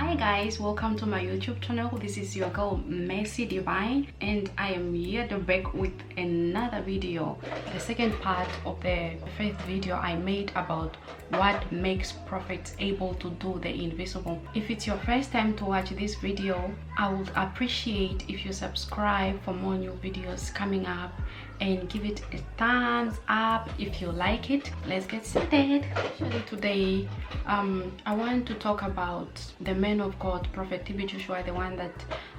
Hi guys, welcome to my YouTube channel. This is your girl Mercy Divine, and I am here to back with another video, the second part of the first video I made about what makes prophets able to do the invisible. If it's your first time to watch this video, I would appreciate if you subscribe for more new videos coming up and give it a thumbs up if you like it. Let's get started. Actually today I want to talk about the man of God, Prophet TB Joshua, the one that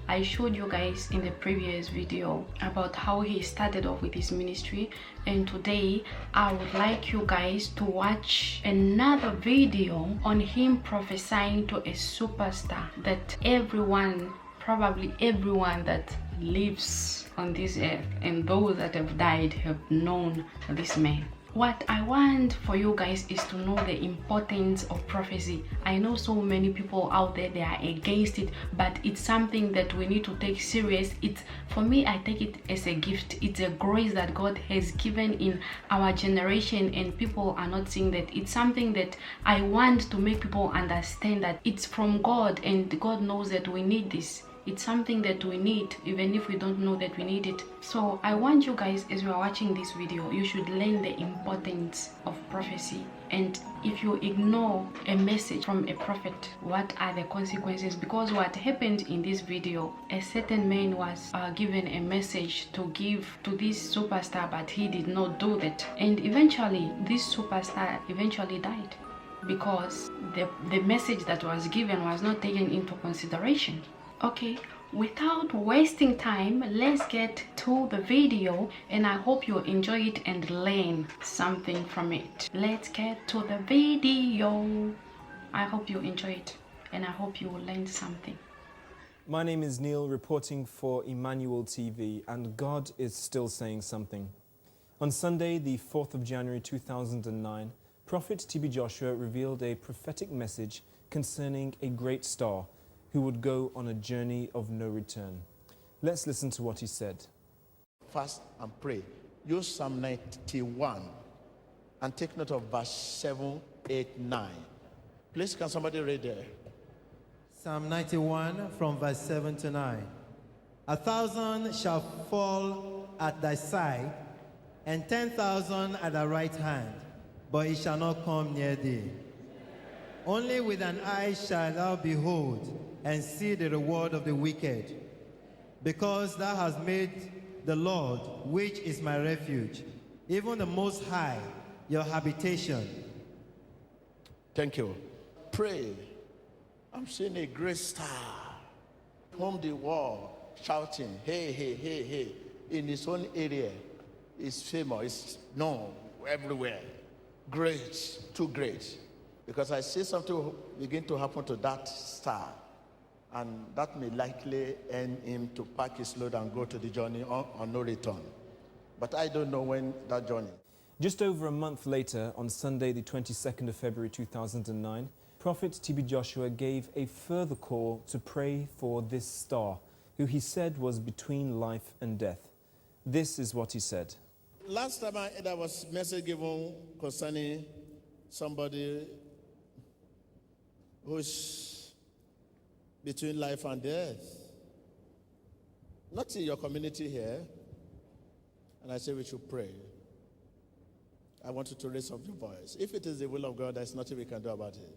I showed you guys in the previous video about how he started off with his ministry. And today I would like you guys to watch another video on him prophesying to a superstar that everyone, probably everyone that lives on this earth and those that have died have known this man. What I want for you guys is to know the importance of prophecy. I know so many people out there, they are against it, but it's something that we need to take serious. It's, for me, I take it as a gift. It's a grace that God has given in our generation, and people are not seeing that. It's something that I want to make people understand that it's from God, and God knows that we need this. It's something that we need, even if we don't know that we need it. So I want you guys, as you are watching this video, you should learn the importance of prophecy. And if you ignore a message from a prophet, what are the consequences? Because what happened in this video, a certain man was given a message to give to this superstar, but he did not do that. And eventually, this superstar eventually died because the message that was given was not taken into consideration. Okay, without wasting time, let's get to the video, and I hope you enjoy it and learn something from it. Let's get to the video. I hope you enjoy it, and I hope you will learn something. My name is Neil, reporting for Emmanuel TV, and God is still saying something. On Sunday, the 4th of January 2009, Prophet TB Joshua revealed a prophetic message concerning a great star who would go on a journey of no return. Let's listen to what he said. Fast and pray. Use Psalm 91 and take note of verse 7, 8, 9. Please, can somebody read there? Psalm 91 from verse 7 to 9. 1,000 shall fall at thy side, and 10,000 at thy right hand, but it shall not come near thee. Only with an eye shalt thou behold and see the reward of the wicked, because thou hast made the Lord, which is my refuge, even the Most High, your habitation. Thank you. Pray. I'm seeing a great star from the wall shouting, hey, hey, hey, hey, in his own area. It's famous, it's known everywhere. Great, too great. Because I see something begin to happen to that star, and that may likely end him to pack his load and go to the journey on no return. But I don't know when that journey. Just over a month later, on Sunday, the 22nd of February 2009, Prophet TB Joshua gave a further call to pray for this star, who he said was between life and death. This is what he said. Last time there was a message given concerning somebody who's between life and death. Not in your community here. And I say we should pray. I want you to raise up your voice. If it is the will of God, there's nothing we can do about it.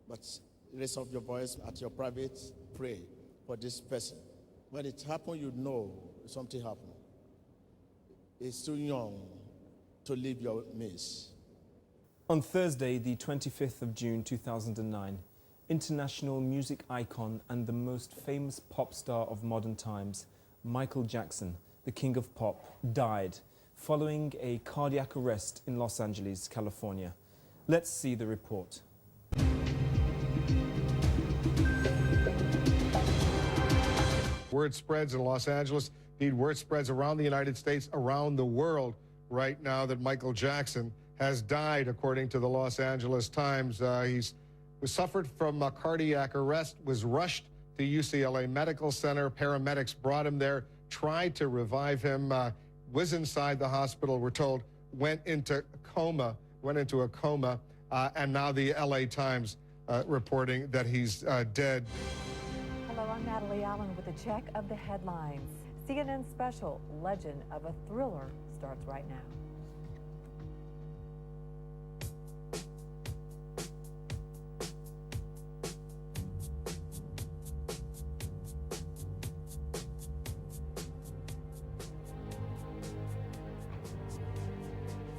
But raise up your voice at your private, pray for this person. When it happens, you know something happened. It's too young to leave your midst. On Thursday, the 25th of June 2009, international music icon and the most famous pop star of modern times, Michael Jackson, the king of pop, died following a cardiac arrest in Los Angeles, California. Let's see the report. Word spreads in Los Angeles, indeed word spreads around the United States, around the world right now that Michael Jackson has died, according to the Los Angeles Times. He's suffered from a cardiac arrest, was rushed to UCLA Medical Center. Paramedics brought him there, tried to revive him, was inside the hospital, we're told, went into a coma, and now the LA Times reporting that he's dead. Hello, I'm Natalie Allen with a check of the headlines. CNN special Legend of a Thriller starts right now.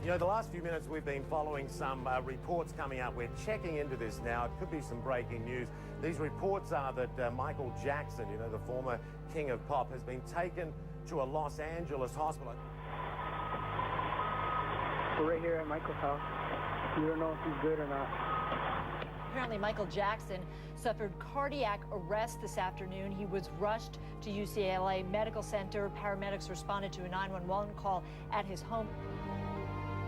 You know, the last few minutes we've been following some reports coming out. We're checking into this now. It could be some breaking news. These reports are that Michael Jackson, you know, the former king of pop, has been taken to a Los Angeles hospital. We're right here at Michael's house. We don't know if he's good or not. Apparently, Michael Jackson suffered cardiac arrest this afternoon. He was rushed to UCLA Medical Center. Paramedics responded to a 911 call at his home.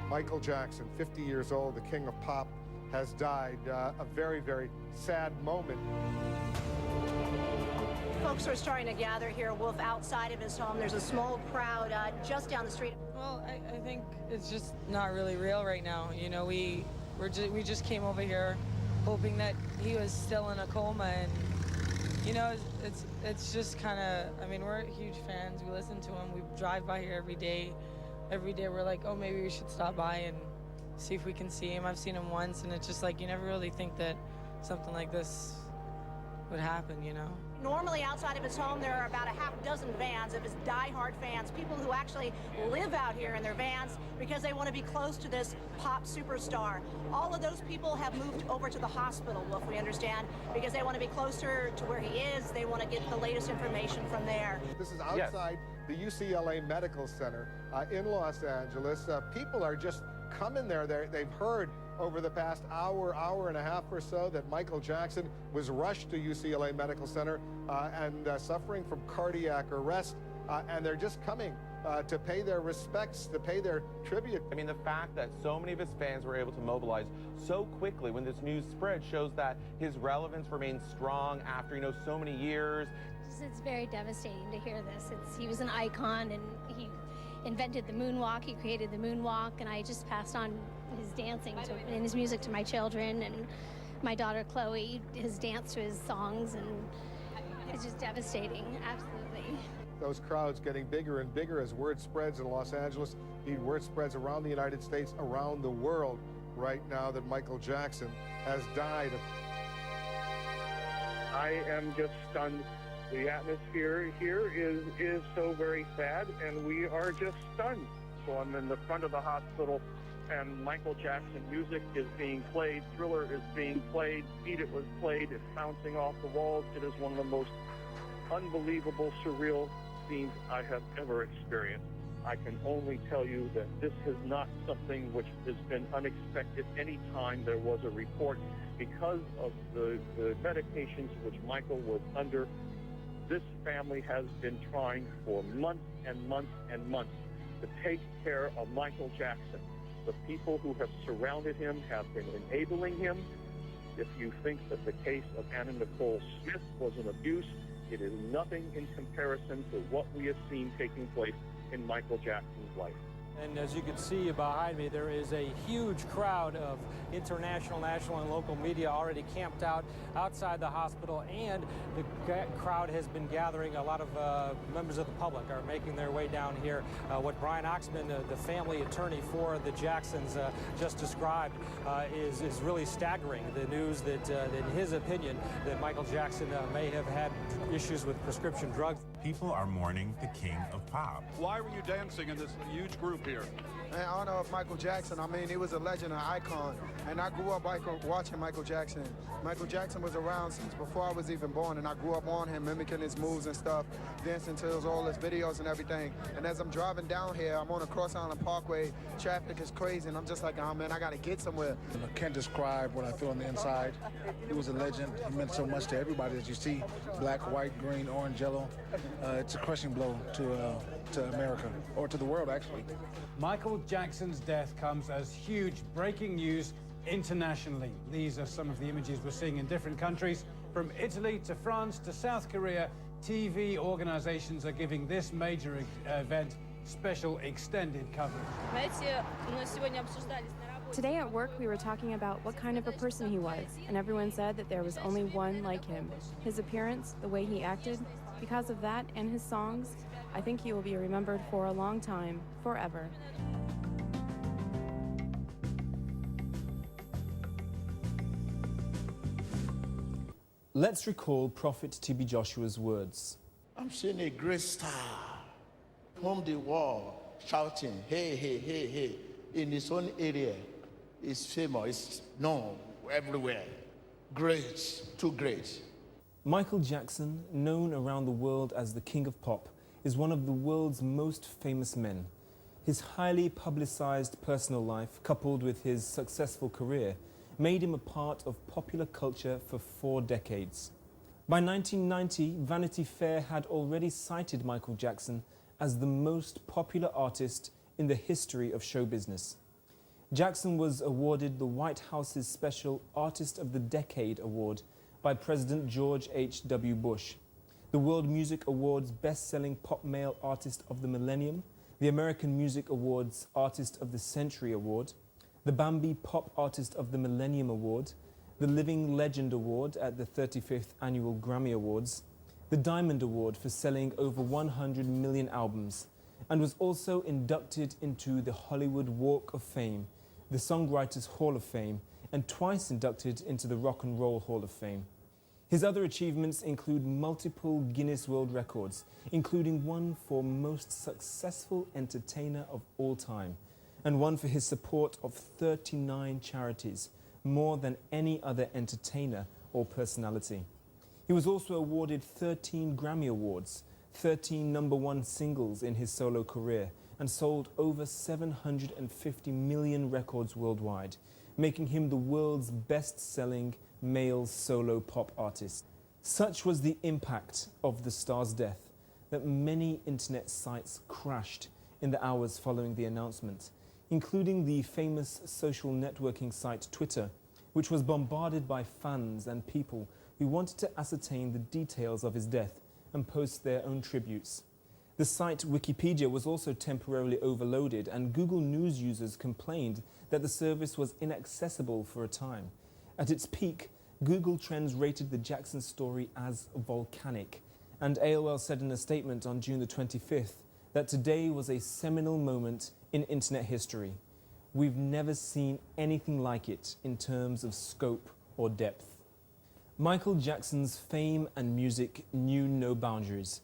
Michael Jackson, 50 years old, the king of pop, has died. A very, very sad moment. Folks are starting to gather here, Wolf, outside of his home. There's a small crowd just down the street. Well, I think it's just not really real right now. You know, we just came over here hoping that he was still in a coma, and you know, it's just kind of, I mean, we're huge fans. We listen to him. We drive by here every day. Every day we're like, oh, maybe we should stop by and see if we can see him. I've seen him once, and it's just like, you never really think that something like this would happen, you know? Normally outside of his home, there are about a half dozen vans of his diehard fans, people who actually live out here in their vans because they want to be close to this pop superstar. All of those people have moved over to the hospital, Wolf, we understand, because they want to be closer to where he is. They want to get the latest information from there. This is outside the UCLA Medical Center in Los Angeles. People are just coming there. They've heard over the past hour and a half or so that Michael Jackson was rushed to UCLA Medical Center and suffering from cardiac arrest, and they're just coming to pay their respects, to pay their tribute. I mean, the fact that so many of his fans were able to mobilize so quickly when this news spread shows that his relevance remains strong after, you know, so many years. It's very devastating to hear this. He was an icon, and he invented the moonwalk. He created the moonwalk, and I just passed on his dancing and his music to my children, and my daughter Chloe has danced to his songs, and it's just devastating, absolutely. Those crowds getting bigger and bigger as word spreads in Los Angeles. Indeed, word spreads around the United States, around the world right now that Michael Jackson has died. I am just stunned. The atmosphere here is so very sad, and we are just stunned. So I'm in the front of the hospital, and Michael Jackson music is being played, Thriller is being played, Beat It was played, it's bouncing off the walls. It is one of the most unbelievable, surreal scenes I have ever experienced. I can only tell you that this is not something which has been unexpected any time there was a report. Because of the medications which Michael was under, this family has been trying for months and months and months to take care of Michael Jackson. The people who have surrounded him have been enabling him. If you think that the case of Anna Nicole Smith was an abuse, it is nothing in comparison to what we have seen taking place in Michael Jackson's life. And as you can see behind me, there is a huge crowd of international, national, and local media already camped out outside the hospital, and the crowd has been gathering. A lot of members of the public are making their way down here. What Brian Oxman, the family attorney for the Jacksons, just described is really staggering. The news that, in his opinion, that Michael Jackson may have had issues with prescription drugs. People are mourning the king of pop. Why were you dancing in this huge group here? In honor of Michael Jackson. I mean, he was a legend, an icon. And I grew up watching Michael Jackson. Michael Jackson was around since before I was even born, and I grew up on him, mimicking his moves and stuff, dancing to all his videos and everything. And as I'm driving down here, I'm on a Cross Island Parkway. Traffic is crazy, and I'm just like, oh man, I gotta get somewhere. I can't describe what I feel on the inside. He was a legend. He meant so much to everybody that you see. Black, white, green, orange, yellow. It's a crushing blow to America, or to the world, actually. Michael Jackson's death comes as huge breaking news internationally. These are some of the images we're seeing in different countries. From Italy to France to South Korea, TV organizations are giving this major event special extended coverage. Today at work, we were talking about what kind of a person he was, and everyone said that there was only one like him. His appearance, the way he acted, because of that and his songs, I think he will be remembered for a long time, forever. Let's recall Prophet T.B. Joshua's words. I'm seeing a great star from the wall shouting, hey, hey, hey, hey, in his own area. Is famous, is known everywhere. Great, too great. Michael Jackson, known around the world as the King of Pop, is one of the world's most famous men. His highly publicized personal life, coupled with his successful career, made him a part of popular culture for 4 decades. By 1990, Vanity Fair had already cited Michael Jackson as the most popular artist in the history of show business. Jackson was awarded the White House's special Artist of the Decade Award by President George H.W. Bush, the World Music Awards Best-Selling Pop Male Artist of the Millennium, the American Music Awards Artist of the Century Award, the Bambi Pop Artist of the Millennium Award, the Living Legend Award at the 35th Annual Grammy Awards, the Diamond Award for selling over 100 million albums, and was also inducted into the Hollywood Walk of Fame, the Songwriters Hall of Fame, and twice inducted into the Rock and Roll Hall of Fame. His other achievements include multiple Guinness World Records, including one for most successful entertainer of all time, and one for his support of 39 charities, more than any other entertainer or personality. He was also awarded 13 Grammy Awards, 13 #1 singles in his solo career, and sold over 750 million records worldwide, making him the world's best-selling male solo pop artist. Such was the impact of the star's death that many internet sites crashed in the hours following the announcement, including the famous social networking site Twitter, which was bombarded by fans and people who wanted to ascertain the details of his death and post their own tributes. The site Wikipedia was also temporarily overloaded, and Google News users complained that the service was inaccessible for a time. At its peak, Google Trends rated the Jackson story as volcanic, and AOL said in a statement on June the 25th that today was a seminal moment in internet history. We've never seen anything like it in terms of scope or depth. Michael Jackson's fame and music knew no boundaries.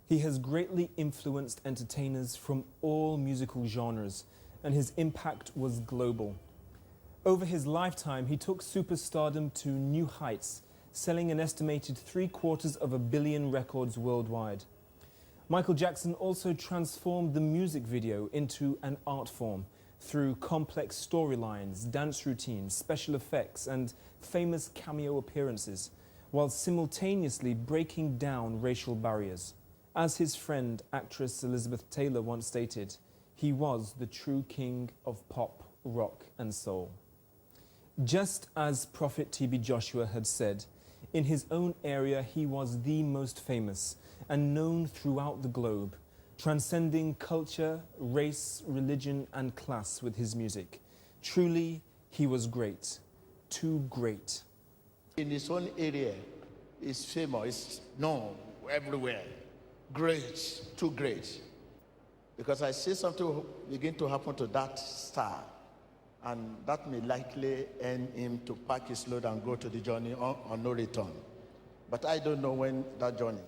He has greatly influenced entertainers from all musical genres, and his impact was global. Over his lifetime, he took superstardom to new heights, selling an estimated 750 million records worldwide. Michael Jackson also transformed the music video into an art form through complex storylines, dance routines, special effects, and famous cameo appearances, while simultaneously breaking down racial barriers. As his friend, actress Elizabeth Taylor once stated, he was the true king of pop, rock, and soul. Just as Prophet T.B. Joshua had said, in his own area he was the most famous and known throughout the globe, transcending culture, race, religion, and class with his music. Truly, he was great, too great. In his own area, is famous, is known everywhere. Great, too great. Because I see something begin to happen to that star, and that may likely end him to pack his load and go to the journey on no return. But I don't know when that journey.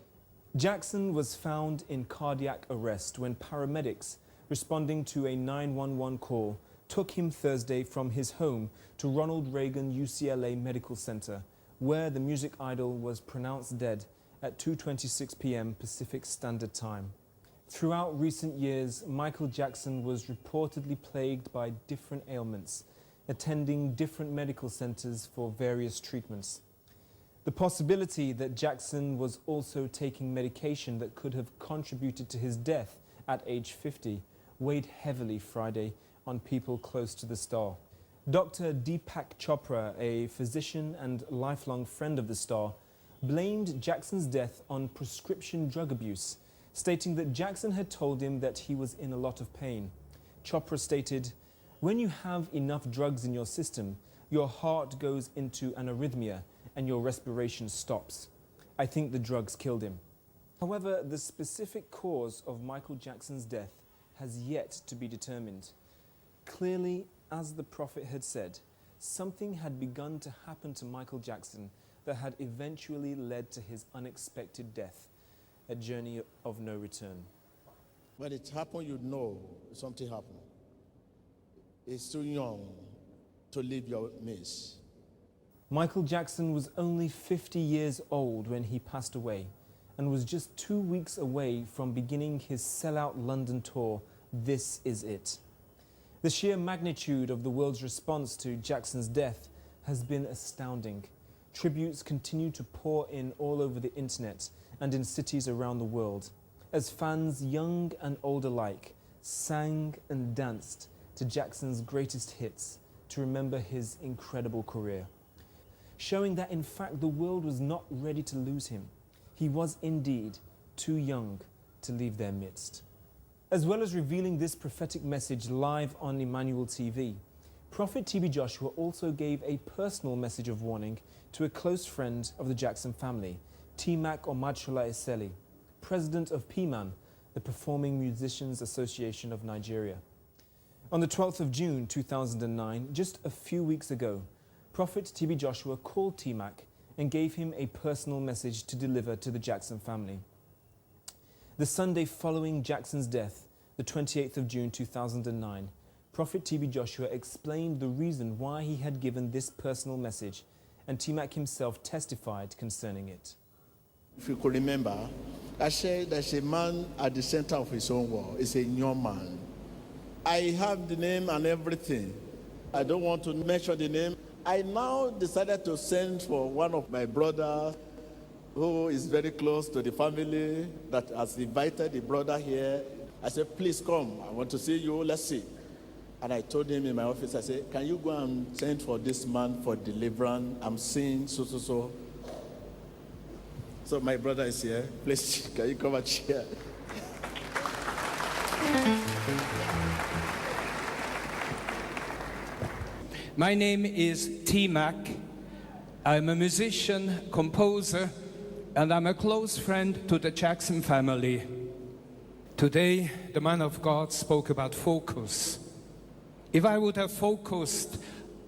Jackson was found in cardiac arrest when paramedics responding to a 911 call took him Thursday from his home to Ronald Reagan UCLA Medical Center, where the music idol was pronounced dead at 2:26 p.m. Pacific Standard Time. Throughout recent years, Michael Jackson was reportedly plagued by different ailments, attending different medical centers for various treatments. The possibility that Jackson was also taking medication that could have contributed to his death at age 50 weighed heavily Friday on people close to the star. Dr. Deepak Chopra, a physician and lifelong friend of the star, blamed Jackson's death on prescription drug abuse, stating that Jackson had told him that he was in a lot of pain. Chopra stated, When you have enough drugs in your system, your heart goes into an arrhythmia and your respiration stops. I think the drugs killed him. However, the specific cause of Michael Jackson's death has yet to be determined. Clearly, as the prophet had said, something had begun to happen to Michael Jackson that had eventually led to his unexpected death, a journey of no return. When it happened, you know something happened. It's too young to leave your midst. Michael Jackson was only 50 years old when he passed away and was just 2 weeks away from beginning his sellout London tour, This Is It. The sheer magnitude of the world's response to Jackson's death has been astounding. Tributes continue to pour in all over the internet and in cities around the world, as fans young and old alike sang and danced to Jackson's greatest hits to remember his incredible career, showing that in fact the world was not ready to lose him. He was indeed too young to leave their midst. As well as revealing this prophetic message live on Emmanuel TV, Prophet TB Joshua also gave a personal message of warning to a close friend of the Jackson family, T-Mac Omadshola Eseli, president of PMAN, the Performing Musicians Association of Nigeria. On the 12th of June 2009, just a few weeks ago, Prophet TB Joshua called T-Mac and gave him a personal message to deliver to the Jackson family. The Sunday following Jackson's death, the 28th of June 2009, Prophet TB Joshua explained the reason why he had given this personal message, and T-Mac himself testified concerning it. If you could remember, I said there's a man at the center of his own world. It's a young man. I have the name and everything. I don't want to mention the name. I now decided to send for one of my brothers who is very close to the family that has invited the brother here. I said, please come. I want to see you. Let's see. And I told him in my office, I said, can you go and send for this man for deliverance? I'm seeing so. So my brother is here. Please, can you come and share? My name is T-Mac. I'm a musician, composer, and I'm a close friend to the Jackson family. Today, the man of God spoke about focus. If I would have focused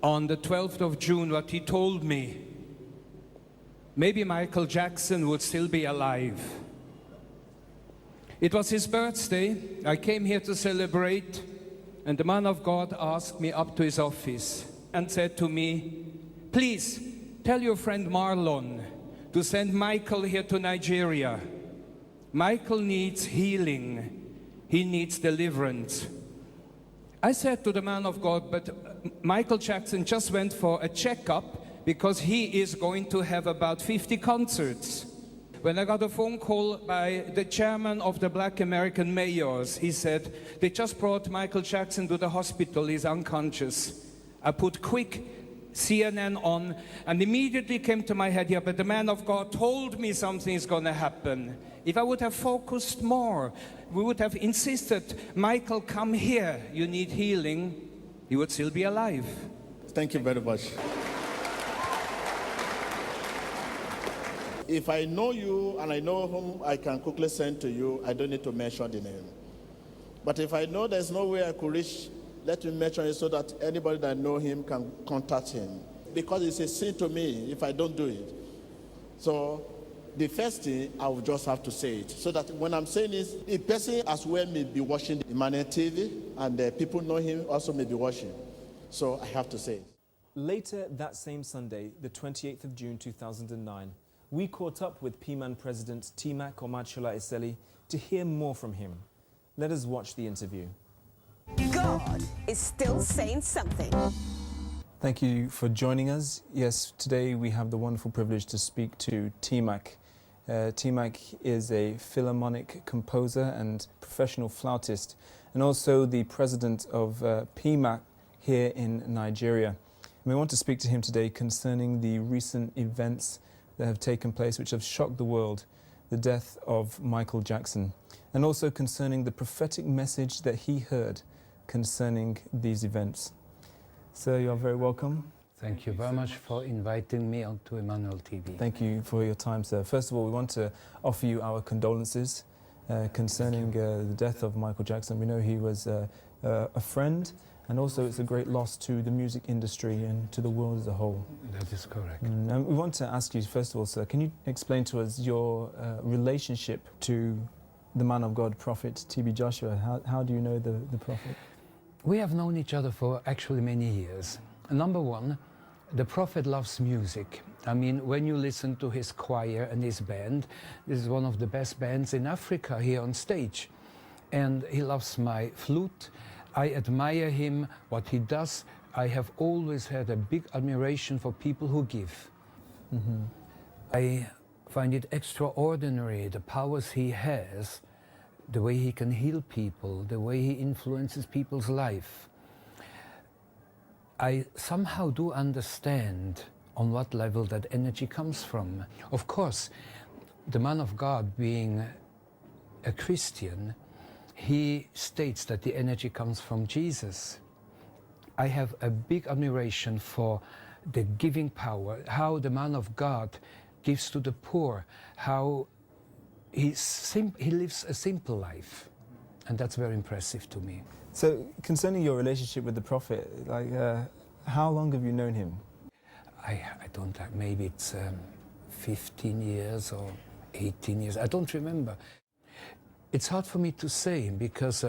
on the 12th of June, what he told me, maybe Michael Jackson would still be alive. It was his birthday. I came here to celebrate, and the man of God asked me up to his office and said to me, please tell your friend Marlon to send Michael here to Nigeria. Michael needs healing. He needs deliverance. I said to the man of God, but Michael Jackson just went for a checkup because he is going to have about 50 concerts. When I got a phone call by the chairman of the Black American Mayors, he said, they just brought Michael Jackson to the hospital, he's unconscious. I put quick CNN on and immediately came to my head, yeah, but the man of God told me something is going to happen. If I would have focused more, we would have insisted, Michael, come here, you need healing, he would still be alive. Thank you very much. If I know you and I know whom I can quickly send to you, I don't need to mention the name. But if I know there's no way I could reach, let me mention it so that anybody that know him can contact him. Because it's a sin to me if I don't do it. So the first thing, I will just have to say it. So that when I'm saying this, the person as well may be watching the Emmanuel TV, and the people know him also may be watching. So I have to say it. Later that same Sunday, the 28th of June 2009, we caught up with PMAN President T-Mac Omadshola Eseli to hear more from him. Let us watch the interview. God is still saying something. Thank you for joining us. Yes, today we have the wonderful privilege to speak to T-Mac. T-Mac is a Philharmonic composer and professional flautist, and also the president of PMAC here in Nigeria. And we want to speak to him today concerning the recent events that have taken place which have shocked the world, the death of Michael Jackson, and also concerning the prophetic message that he heard concerning these events. Sir, you're very welcome. Thank you very much for inviting me onto Emmanuel TV. Thank you for your time, sir. First of all, we want to offer you our condolences concerning the death of Michael Jackson. We know he was a friend, and also it's a great loss to the music industry and to the world as a whole. That is correct. And we want to ask you, first of all, sir, can you explain to us your relationship to the man of God, Prophet T.B. Joshua? How do you know the Prophet? We have known each other for actually many years. Number one, the Prophet loves music. I mean, when you listen to his choir and his band, this is one of the best bands in Africa here on stage. And he loves my flute. I admire him, what he does. I have always had a big admiration for people who give. Mm-hmm. I find it extraordinary, the powers he has, the way he can heal people, the way he influences people's life. I somehow do understand on what level that energy comes from. Of course, the man of God, being a Christian, he states that the energy comes from Jesus. I have a big admiration for the giving power, how the man of God gives to the poor, how he lives a simple life. And that's very impressive to me. So, concerning your relationship with the Prophet, how long have you known him? I don't, maybe it's 15 years or 18 years, I don't remember. It's hard for me to say because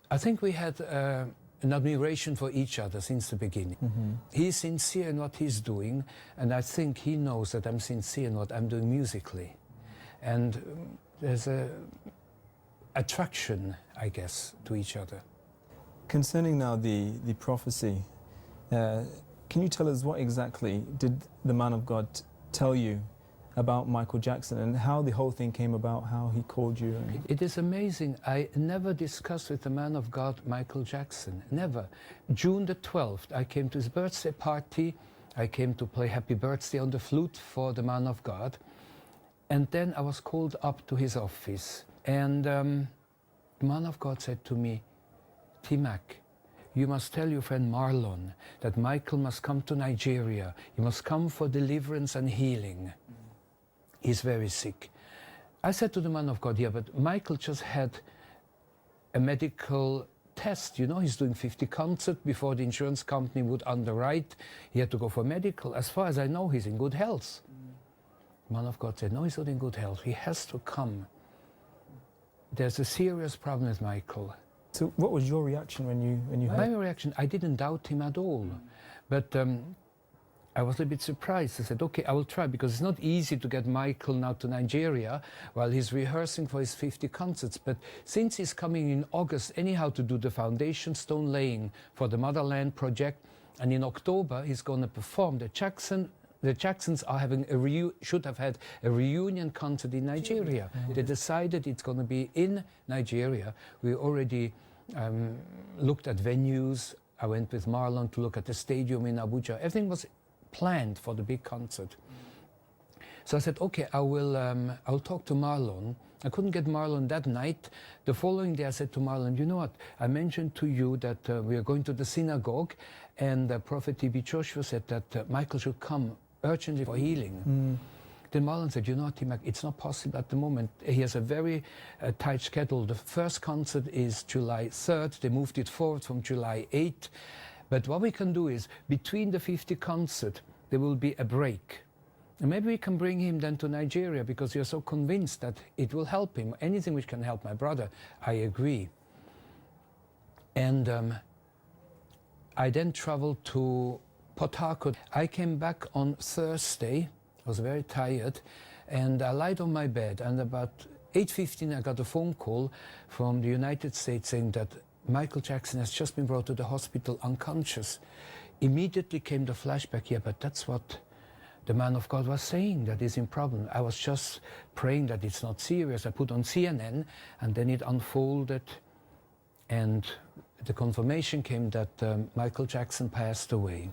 I think we had an admiration for each other since the beginning. Mm-hmm. He's sincere in what he's doing, and I think he knows that I'm sincere in what I'm doing musically. And there's a attraction, I guess, to each other. Concerning now the prophecy, can you tell us what exactly did the man of God tell you about Michael Jackson and how the whole thing came about, how he called you? It is amazing. I never discussed with the man of God Michael Jackson, never. June the 12th, I came to his birthday party. I came to play Happy Birthday on the flute for the man of God. And then I was called up to his office. And the man of God said to me, T-Mac, you must tell your friend Marlon that Michael must come to Nigeria. He must come for deliverance and healing. He's very sick. I said to the man of God, yeah, but Michael just had a medical test. You know, he's doing 50 concerts before the insurance company would underwrite. He had to go for medical. As far as I know, he's in good health. The man of God said, no, he's not in good health. He has to come. There's a serious problem with Michael. So what was your reaction when you heard? My reaction, I didn't doubt him at all. But I was a little bit surprised. I said, okay, I will try, because it's not easy to get Michael now to Nigeria while he's rehearsing for his 50 concerts. But since he's coming in August anyhow to do the foundation stone laying for the Motherland project, and in October he's going to perform, the Jacksons are having should have had a reunion concert in Nigeria. They decided it's going to be in Nigeria. We already looked at venues. I went with Marlon to look at the stadium in Abuja. Everything was planned for the big concert. So I said, okay, I'll talk to Marlon. I couldn't get Marlon that night. The following day I said to Marlon, you know what, I mentioned to you that we are going to the synagogue, and Prophet T.B. Joshua said that Michael should come urgently for healing. Then Marlon said, you know what, T-Mac, it's not possible at the moment. He has a very tight schedule. The first concert is July 3rd. They moved it forward from July 8th. But what we can do is, between the 50 concert, there will be a break. And maybe we can bring him then to Nigeria, because you're so convinced that it will help him. Anything which can help my brother, I agree. And I then traveled to Port Harcourt. I came back on Thursday. I was very tired, and I lied on my bed, and about 8:15 I got a phone call from the United States saying that Michael Jackson has just been brought to the hospital unconscious. Immediately came the flashback, yeah, but that's what the man of God was saying, that he's in problem. I was just praying that it's not serious. I put on CNN, and then it unfolded, and the confirmation came that Michael Jackson passed away.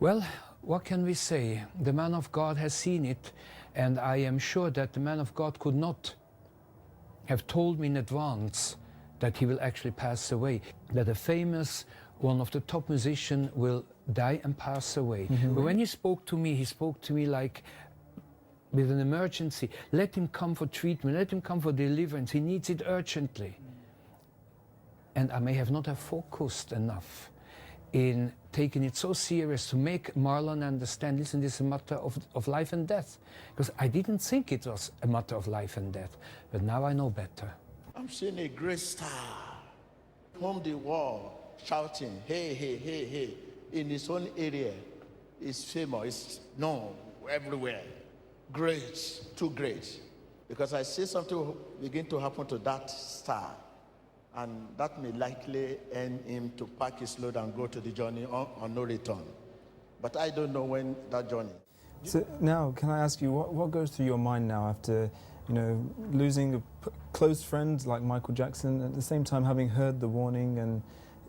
Well, what can we say? The man of God has seen it, and I am sure that the man of God could not have told me in advance that he will actually pass away, that a famous, one of the top musicians will die and pass away. But when he spoke to me like with an emergency. Let him come for treatment, let him come for deliverance. He needs it urgently. And I may have not have focused enough in taking it so serious to make Marlon understand, listen, this is a matter of life and death. Because I didn't think it was a matter of life and death, but now I know better. I'm seeing a great star from the wall shouting, hey, hey, hey, hey, in his own area. It's famous, it's known everywhere. Great, too great. Because I see something begin to happen to that star, and that may likely end him to pack his load and go to the journey on no return. But I don't know when that journey. So now, can I ask you, what goes through your mind now after, you know, losing a close friend like Michael Jackson, at the same time having heard the warning, and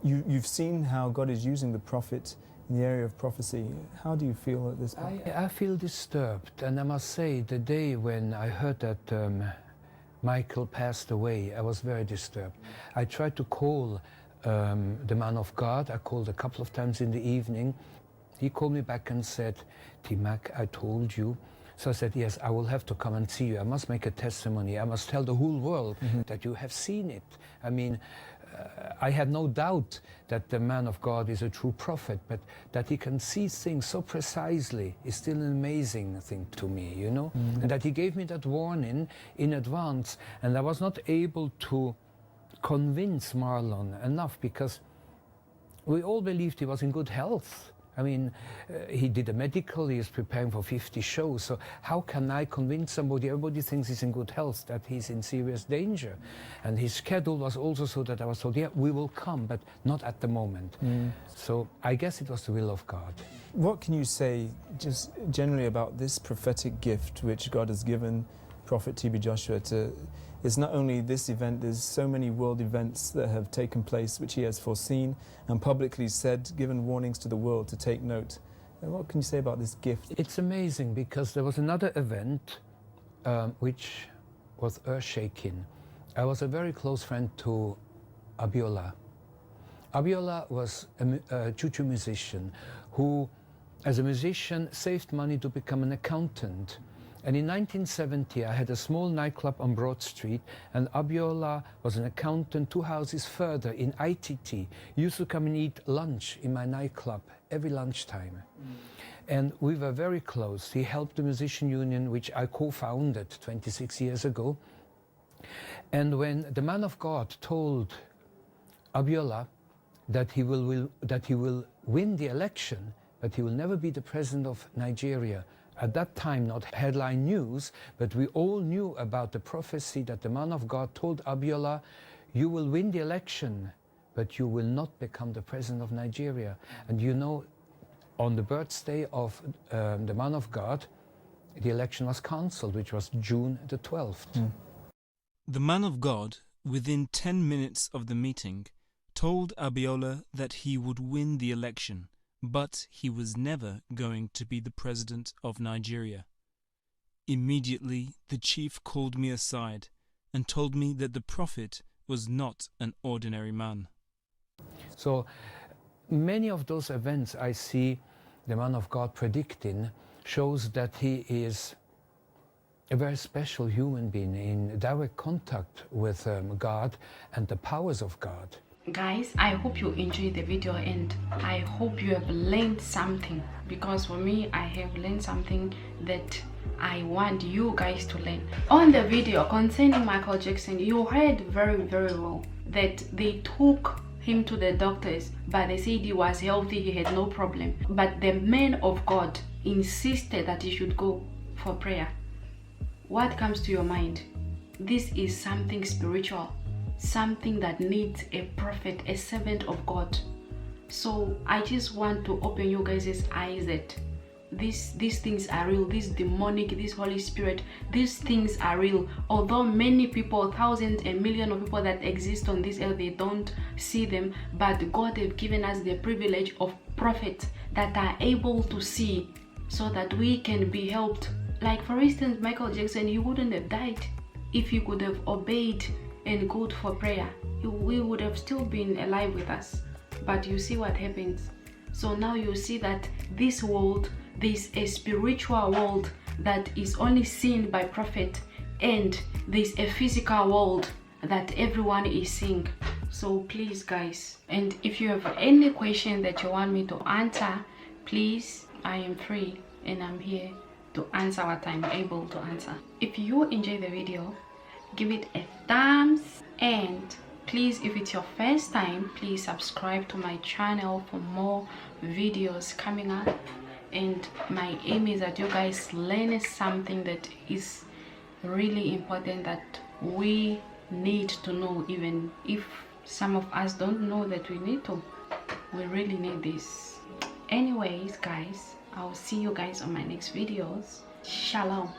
you've seen how God is using the prophet in the area of prophecy. How do you feel at this point? I feel disturbed, and I must say, the day when I heard that Michael passed away, I was very disturbed. I tried to call the man of God. I called a couple of times in the evening. He called me back and said, T-Mac, I told you. So I said, yes, I will have to come and see you. I must make a testimony. I must tell the whole world that you have seen it. I mean, I had no doubt that the man of God is a true prophet, but that he can see things so precisely is still an amazing thing to me, you know? And that he gave me that warning in advance, and I was not able to convince Marlon enough, because we all believed he was in good health. I mean, he did a medical, he is preparing for 50 shows, so how can I convince somebody? Everybody thinks he's in good health, that he's in serious danger. And his schedule was also so that I was told, yeah, we will come, but not at the moment. So I guess it was the will of God. What can you say just generally about this prophetic gift which God has given Prophet TB Joshua to? It's not only this event, there's so many world events that have taken place which he has foreseen and publicly said, given warnings to the world to take note. And what can you say about this gift? It's amazing, because there was another event which was earth-shaking. I was a very close friend to Abiola. Abiola was a Juju musician who, as a musician, saved money to become an accountant. And in 1970, I had a small nightclub on Broad Street, and Abiola was an accountant 2 houses further in ITT. He used to come and eat lunch in my nightclub every lunchtime. And we were very close. He helped the Musician Union, which I co-founded 26 years ago. And when the man of God told Abiola that he will win the election, but he will never be the president of Nigeria, at that time, not headline news, but we all knew about the prophecy that the man of God told Abiola, you will win the election, but you will not become the president of Nigeria. And you know, on the birthday of the man of God, the election was cancelled, which was June the 12th. The man of God, within 10 minutes of the meeting, told Abiola that he would win the election, but he was never going to be the president of Nigeria. Immediately, the chief called me aside and told me that the prophet was not an ordinary man. So many of those events I see the man of God predicting shows that he is a very special human being in direct contact with God and the powers of God. Guys, I hope you enjoyed the video, and I hope you have learned something, because for me, I have learned something that I want you guys to learn. On the video concerning Michael Jackson, you heard very well that they took him to the doctors, but they said he was healthy, he had no problem. But the man of God insisted that he should go for prayer. What comes to your mind? This is something spiritual, something that needs a prophet, a servant of God. So I just want to open you guys' eyes that these things are real. This demonic, this Holy Spirit, these things are real. Although many people, thousands and millions of people that exist on this earth, they don't see them, but God have given us the privilege of prophets that are able to see, so that we can be helped. Like for instance, Michael Jackson, he wouldn't have died if he could have obeyed and good for prayer, we would have still been alive with us. But you see what happens. So now you see that this world, there's a spiritual world that is only seen by prophet, and there's a physical world that everyone is seeing. So please guys, and if you have any question that you want me to answer, please, I am free and I'm here to answer what I'm able to answer. If you enjoy the video, give it a thumbs, and please, if it's your first time, please subscribe to my channel for more videos coming up. And my aim is that you guys learn something that is really important, that we need to know, even if some of us don't know that we need to. We really need this. Anyways guys, I'll see you guys on my next videos. Shalom.